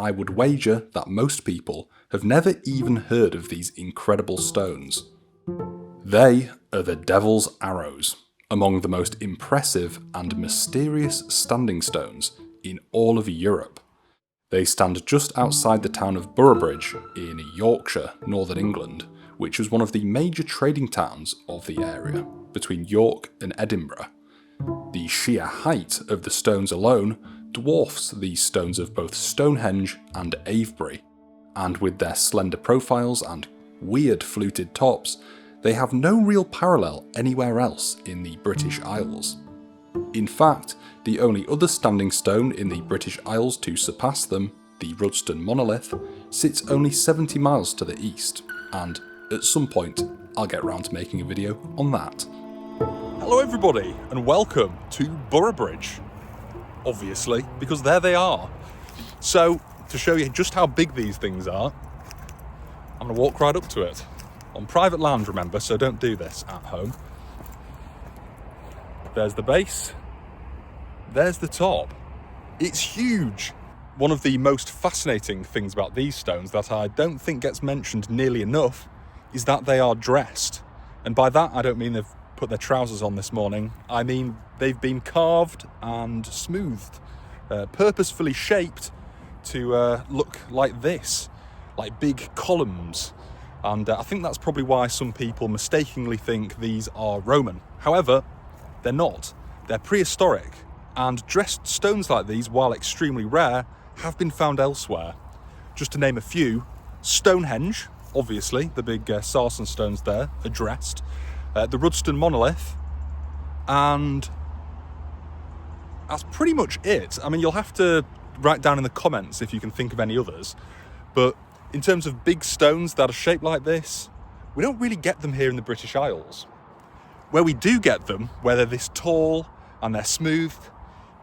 I would wager that most people have never even heard of these incredible stones. They are the Devil's Arrows, among the most impressive and mysterious standing stones in all of Europe. They stand just outside the town of Boroughbridge in Yorkshire, northern England, which was one of the major trading towns of the area, between York and Edinburgh. The sheer height of the stones alone dwarfs the stones of both Stonehenge and Avebury, and with their slender profiles and weird fluted tops, they have no real parallel anywhere else in the British Isles. In fact, the only other standing stone in the British Isles to surpass them, the Rudston Monolith, sits only 70 miles to the east, and at some point I'll get round to making a video on that. Hello everybody, and welcome to Boroughbridge. Obviously, because there they are. So, to show you just how big these things are, I'm going to walk right up to it. On private land, remember, so don't do this at home. There's the base. There's the top. It's huge. One of the most fascinating things about these stones that I don't think gets mentioned nearly enough is that they are dressed. And by that, I don't mean they've put their trousers on this morning. I mean they've been carved and smoothed, purposefully shaped to look like this, like big columns. And I think that's probably why some people mistakenly think these are Roman. However, they're not. They're prehistoric, and dressed stones like these, while extremely rare, have been found elsewhere. Just to name a few, Stonehenge, obviously, the big sarsen stones there, are dressed. The Rudston Monolith, and that's pretty much it. I mean, you'll have to write down in the comments if you can think of any others, but in terms of big stones that are shaped like this, we don't really get them here in the British Isles. Where we do get them, where they're this tall and they're smooth,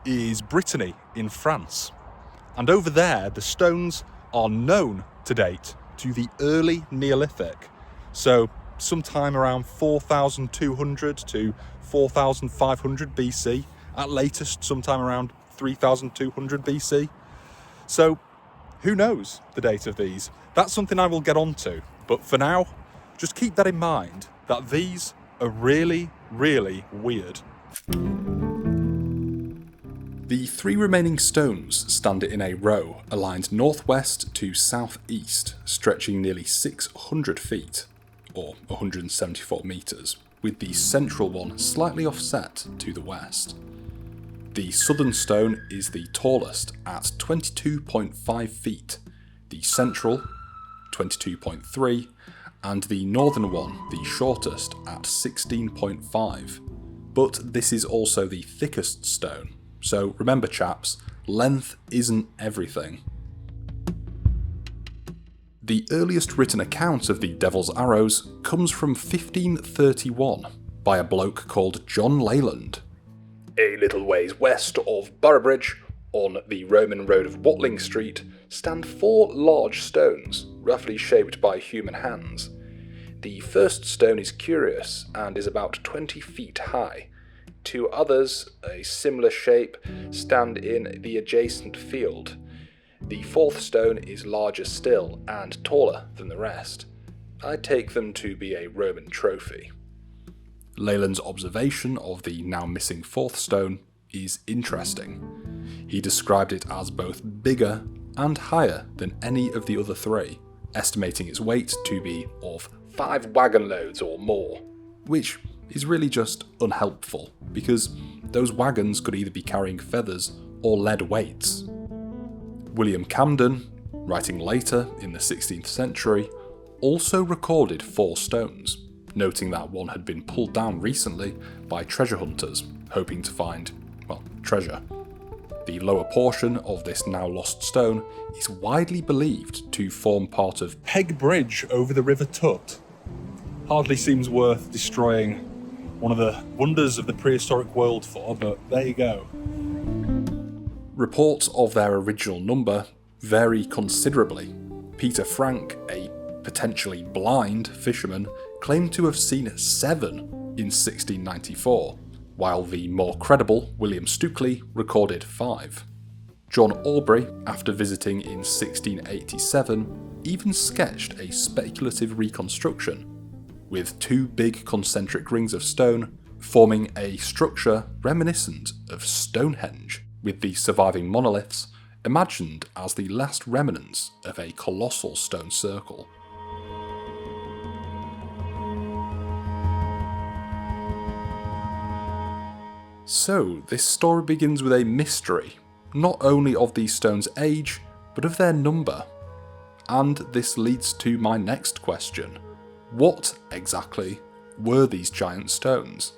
is Brittany in France. And over there, the stones are known to date to the early Neolithic. So sometime around 4,200 to 4,500 BC, at latest sometime around 3,200 BC. So who knows the date of these? That's something I will get onto, but for now, just keep that in mind, that these are really, really weird. The three remaining stones stand in a row aligned northwest to southeast, stretching nearly 600 feet, or 174 metres, with the central one slightly offset to the west. The southern stone is the tallest at 22.5 feet, the central 22.3, and the northern one the shortest at 16.5. But this is also the thickest stone, so remember chaps, length isn't everything. The earliest written account of the Devil's Arrows comes from 1531 by a bloke called John Leyland. A little ways west of Boroughbridge, on the Roman road of Watling Street, stand 4 large stones, roughly shaped by human hands. The first stone is curious and is about 20 feet high. 2 others, a similar shape, stand in the adjacent field. The 4th stone is larger still and taller than the rest. I take them to be a Roman trophy. Leyland's observation of the now missing 4th stone is interesting. He described it as both bigger and higher than any of the other 3, estimating its weight to be of 5 wagon loads or more, which is really just unhelpful, because those wagons could either be carrying feathers or lead weights. William Camden, writing later in the 16th century, also recorded 4 stones, noting that one had been pulled down recently by treasure hunters, hoping to find, well, treasure. The lower portion of this now lost stone is widely believed to form part of Peg Bridge over the River Tut. Hardly seems worth destroying one of the wonders of the prehistoric world for, but there you go. Reports of their original number vary considerably. Peter Frank, a potentially blind fisherman, claimed to have seen 7 in 1694, while the more credible William Stukeley recorded 5. John Aubrey, after visiting in 1687, even sketched a speculative reconstruction, with two big concentric rings of stone forming a structure reminiscent of Stonehenge, with the surviving monoliths imagined as the last remnants of a colossal stone circle. So, this story begins with a mystery, not only of these stones' age, but of their number. And this leads to my next question. What, exactly, were these giant stones?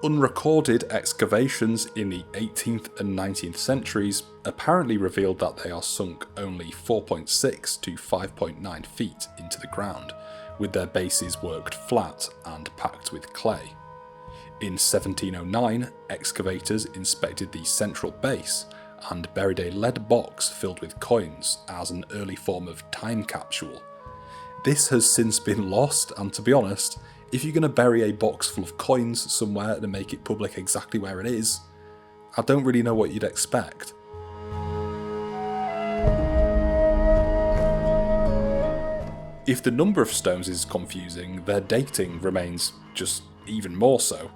Unrecorded excavations in the 18th and 19th centuries apparently revealed that they are sunk only 4.6 to 5.9 feet into the ground, with their bases worked flat and packed with clay. In 1709, excavators inspected the central base and buried a lead box filled with coins as an early form of time capsule. This has since been lost, and to be honest, if you're going to bury a box full of coins somewhere and make it public exactly where it is, I don't really know what you'd expect. If the number of stones is confusing, their dating remains just even more so.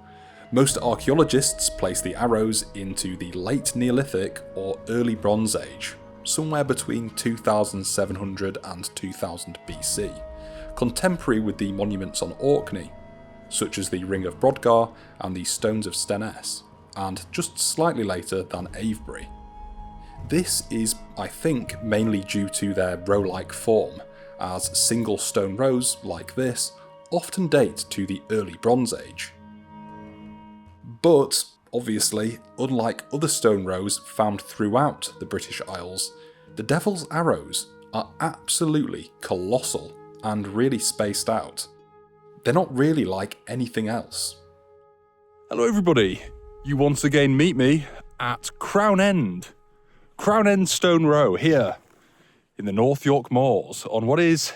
Most archaeologists place the arrows into the late Neolithic or early Bronze Age, somewhere between 2700 and 2000 BC, contemporary with the monuments on Orkney, such as the Ring of Brodgar and the Stones of Stenness, and just slightly later than Avebury. This is, I think, mainly due to their row-like form, as single stone rows like this often date to the early Bronze Age. But, obviously, unlike other stone rows found throughout the British Isles, the Devil's Arrows are absolutely colossal and really spaced out. They're not really like anything else. Hello everybody, you once again meet me at Crown End Stone Row here in the North York Moors on what is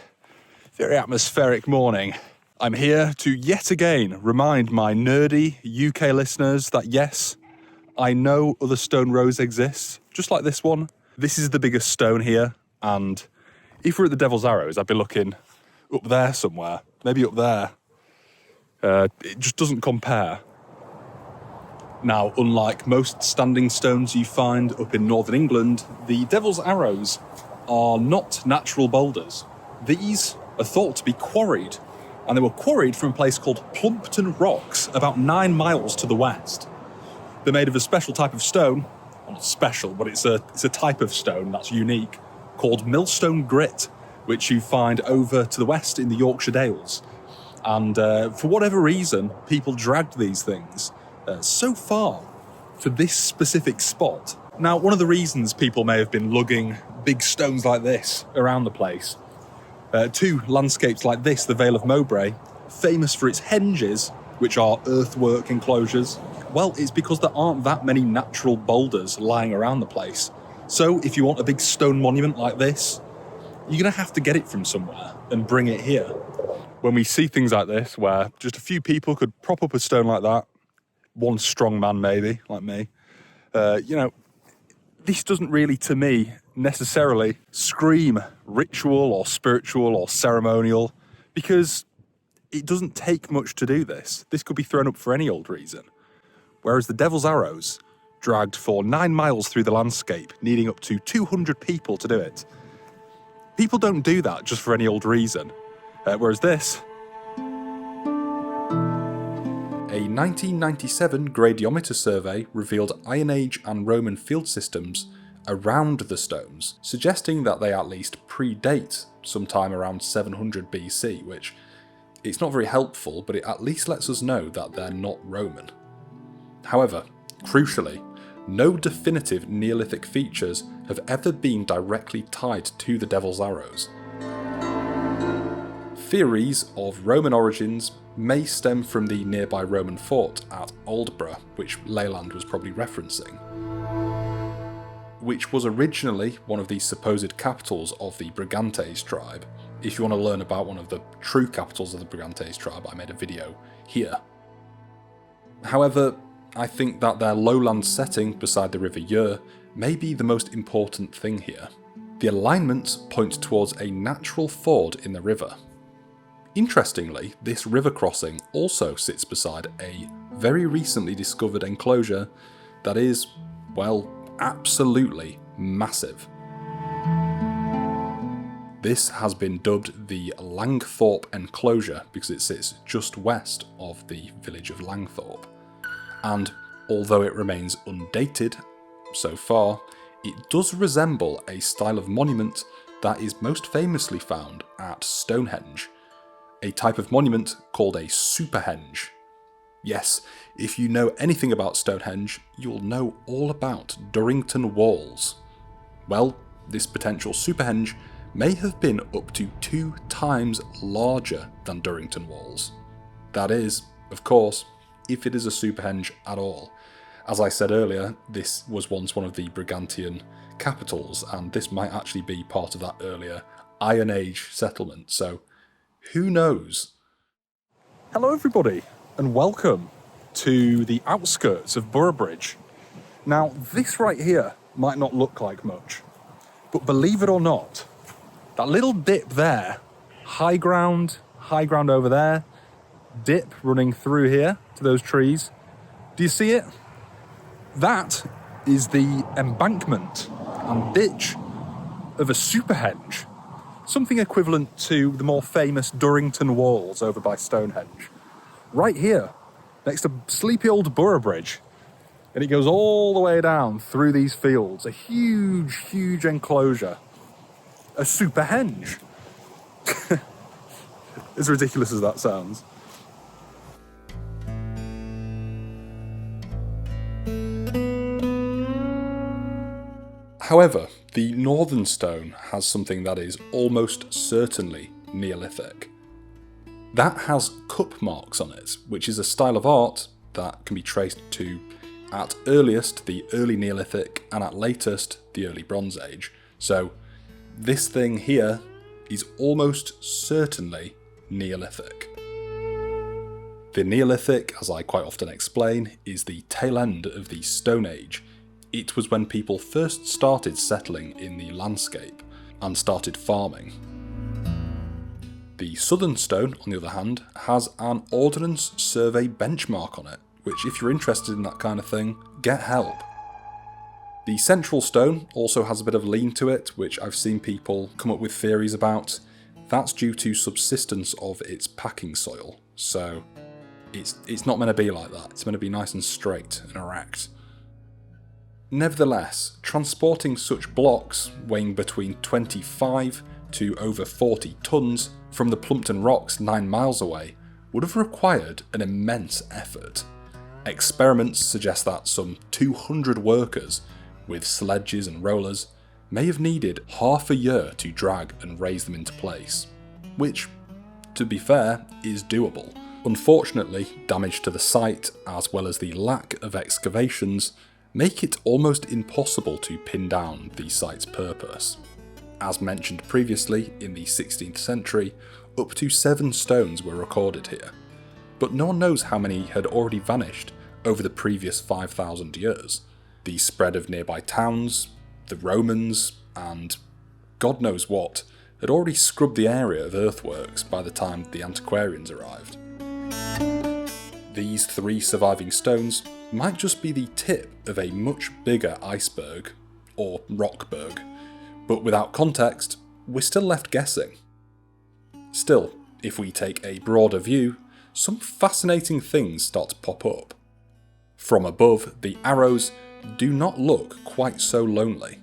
a very atmospheric morning. I'm here to yet again remind my nerdy UK listeners that yes, I know other stone rows exist, just like this one. This is the biggest stone here, and if we're at the Devil's Arrows, I'd be looking up there somewhere, maybe up there. It just doesn't compare. Now, unlike most standing stones you find up in northern England, the Devil's Arrows are not natural boulders. These are thought to be quarried, and they were quarried from a place called Plumpton Rocks, about 9 miles to the west. They're made of a special type of stone, well, not special, but it's a type of stone that's unique, called millstone grit, which you find over to the west in the Yorkshire Dales. And for whatever reason, people dragged these things so far for this specific spot. Now, one of the reasons people may have been lugging big stones like this around the place to landscapes like this, the Vale of Mowbray, famous for its henges, which are earthwork enclosures, well, it's because there aren't that many natural boulders lying around the place. So if you want a big stone monument like this, you're going to have to get it from somewhere and bring it here. When we see things like this, where just a few people could prop up a stone like that, one strong man maybe, like me, this doesn't really, to me, necessarily scream ritual or spiritual or ceremonial, because it doesn't take much to do this. This could be thrown up for any old reason. Whereas the Devil's Arrows, dragged for 9 miles through the landscape, needing up to 200 people to do it. People don't do that just for any old reason. Whereas this... A 1997 gradiometer survey revealed Iron Age and Roman field systems around the stones, suggesting that they at least predate sometime around 700 BC, which it's not very helpful, but it at least lets us know that they're not Roman. However, crucially, no definitive Neolithic features have ever been directly tied to the Devil's Arrows. Theories of Roman origins may stem from the nearby Roman fort at Aldborough, which Leyland was probably referencing, which was originally one of the supposed capitals of the Brigantes tribe, If you want to learn about one of the true capitals of the Brigantes tribe, I made a video here. However, I think that their lowland setting beside the River Ure may be the most important thing here. The alignment points towards a natural ford in the river. Interestingly, this river crossing also sits beside a very recently discovered enclosure that is, well, absolutely massive. This has been dubbed the Langthorpe Enclosure because it sits just west of the village of Langthorpe. And although it remains undated so far, it does resemble a style of monument that is most famously found at Stonehenge, a type of monument called a superhenge. Yes, if you know anything about Stonehenge, you'll know all about Durrington walls. Well, this potential superhenge may have been up to 2 times larger than Durrington walls. That is, of course, if it is a superhenge at all. As I said earlier, this was once one of the Brigantian capitals, and this might actually be part of that earlier Iron Age settlement, so who knows? Hello everybody, and welcome to the outskirts of Boroughbridge. Now, this right here might not look like much, but believe it or not, that little dip there, high ground over there, dip running through here to those trees. Do you see it? That is the embankment and ditch of a superhenge, something equivalent to the more famous Durrington walls over by Stonehenge. Right here, next to sleepy old Boroughbridge. And it goes all the way down through these fields, a huge enclosure. A superhenge. As ridiculous as that sounds. However, the northern stone has something that is almost certainly Neolithic. That has cup marks on it, which is a style of art that can be traced to, at earliest, the early Neolithic, and at latest, the early Bronze Age. So, this thing here is almost certainly Neolithic. The Neolithic, as I quite often explain, is the tail end of the Stone Age. It was when people first started settling in the landscape and started farming. The southern stone, on the other hand, has an Ordnance Survey benchmark on it, which if you're interested in that kind of thing, get help. The central stone also has a bit of lean to it, which I've seen people come up with theories about. That's due to subsidence of its packing soil, so it's not meant to be like that. It's meant to be nice and straight and erect. Nevertheless, transporting such blocks weighing between 25 to over 40 tons from the Plumpton Rocks 9 miles away would have required an immense effort. Experiments suggest that some 200 workers with sledges and rollers may have needed half a year to drag and raise them into place, which, to be fair, is doable. Unfortunately, damage to the site, as well as the lack of excavations, make it almost impossible to pin down the site's purpose. As mentioned previously, in the 16th century, up to 7 stones were recorded here, but no one knows how many had already vanished over the previous 5,000 years. The spread of nearby towns, the Romans, and God knows what, had already scrubbed the area of earthworks by the time the antiquarians arrived. These 3 surviving stones might just be the tip of a much bigger iceberg, or rockberg, but without context, we're still left guessing. Still, if we take a broader view, some fascinating things start to pop up. From above, the arrows do not look quite so lonely.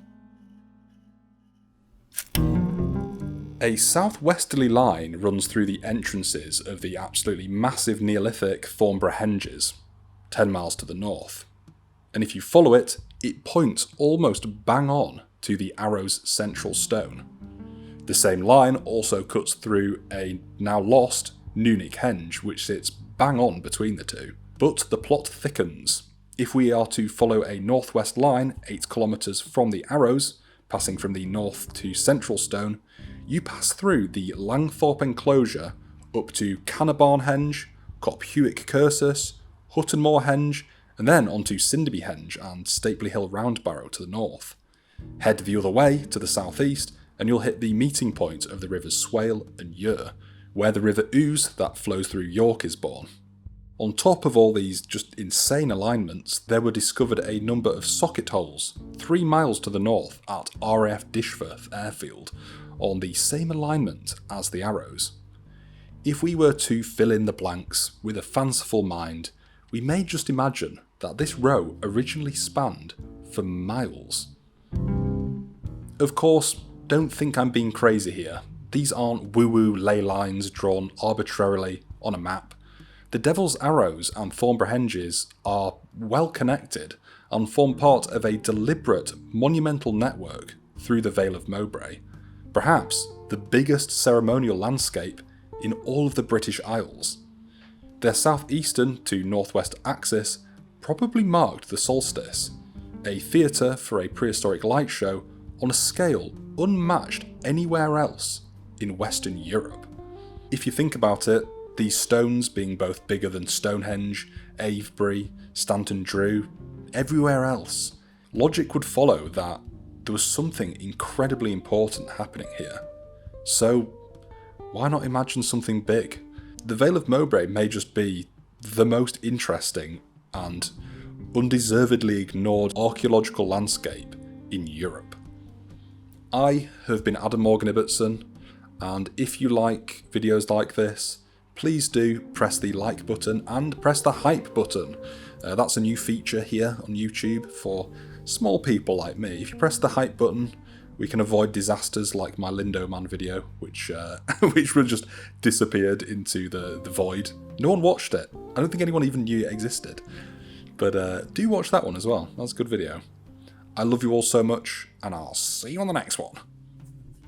A southwesterly line runs through the entrances of the absolutely massive Neolithic Thornborough Henges, 10 miles to the north. And if you follow it, it points almost bang on to the arrow's central stone. The same line also cuts through a now lost Neolithic henge, which sits bang on between the two. But the plot thickens. If we are to follow a northwest line 8 kilometres from the arrows, passing from the north to central stone, you pass through the Langthorpe enclosure up to Canarbarn Henge, Cophewick Cursus, Huttonmore Henge, and then onto Cinderby Henge and Stapley Hill Roundbarrow to the north. Head the other way to the southeast and you'll hit the meeting point of the rivers Swale and Ure, where the River Ouse that flows through York is born. On top of all these just insane alignments, there were discovered a number of socket holes 3 miles to the north at RAF Dishforth Airfield, on the same alignment as the arrows. If we were to fill in the blanks with a fanciful mind, we may just imagine that this row originally spanned for miles. Of course, don't think I'm being crazy here. These aren't woo-woo ley lines drawn arbitrarily on a map. The Devil's Arrows and Thornborough Henges are well connected and form part of a deliberate monumental network through the Vale of Mowbray, perhaps the biggest ceremonial landscape in all of the British Isles. Their southeastern to northwest axis probably marked the solstice, a theatre for a prehistoric light show on a scale unmatched anywhere else in Western Europe. If you think about it, these stones being both bigger than Stonehenge, Avebury, Stanton Drew, everywhere else, logic would follow that there was something incredibly important happening here. So why not imagine something big? The Vale of Mowbray may just be the most interesting and undeservedly ignored archaeological landscape in Europe. I have been Adam Morgan Ibbotson, and if you like videos like this, please do press the like button and press the hype button. That's a new feature here on YouTube for small people like me. If you press the hype button, we can avoid disasters like my Lindo Man video, which just disappeared into the void. No one watched it. I don't think anyone even knew it existed. But do watch that one as well. That's a good video. I love you all so much, and I'll see you on the next one.